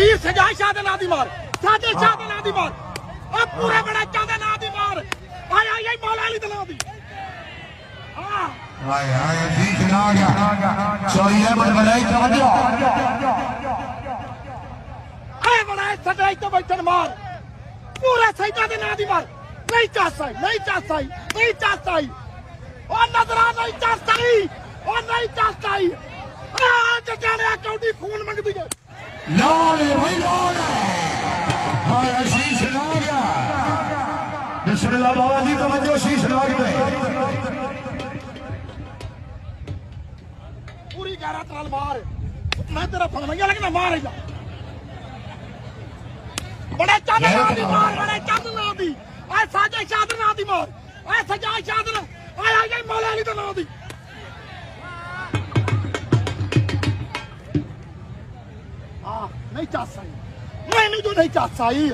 ਵੀਰ ਸਜਾਦ ਸ਼ਾਹ ਦੇ ਨਾਂ ਦੀ ਮਾਰ ਸਾਜੇ ਸ਼ਾਹ ਦੇ ਨਾਂ ਦੀ ਮਾਰ ਆ ਪੂਰੇ ਬੜਾ ਚਾਹਦੇ ਨਾਂ ਦੀ ਮਾਰ ਆਏ ਆਏ ਮੌਲਾ ਅਲੀ ਦੇ ਨਾਂ ਦੀ ਹਾਏ ਹਾਏ ਠੀਕ ਨਾ ਗਿਆ ਸੋਈ ਅਹਿਮਦ ਬਲਾਈ ਤਵੱਜੋ ਆਏ ਬੜਾ ਸਜਾਈ ਤੋਂ ਬੈਠਣ ਮਾਰ ਪੂਰੇ ਸੈਦਾ ਦੇ ਨਾਂ ਦੀ ਮਾਰ ਨਹੀਂ ਚਾਸਾਈ ਨਹੀਂ ਚਾਸਾਈ ਨਹੀਂ ਚਾਸਾਈ ਉਹ ਨਜ਼ਰਾਂ ਨਹੀਂ ਚਾਸਾਈ ਉਹ ਨਹੀਂ ਚਾਸਾਈ ਆ ਜੱਜਾਂ ਕੌਡੀ ਖੂਨ ਮੰਗਦੀ ਹੈ ਲਾਲੇ ਭਾਈ ਲਾਲੇ ਹਾਏ ਸ਼ੀਸ਼ ਨਾ ਗਿਆ ਬਿਸਮਿਲ੍ਲਾ ਬਾਬਾ ਜੀ ਤਵੱਜੋ ਸ਼ੀਸ਼ ਨਾ ਗਿਆ पूरी गैरत नाल मार मैं तेरा फरमाइया लगना मार जा बड़े चंद ना दी मार बड़े चंद ना दी आ साजे शाद ना दी मार आ सजा शाद ना आ आ मौला अली दा ना दी नहीं चाह सही मैनू जो नहीं चाह सही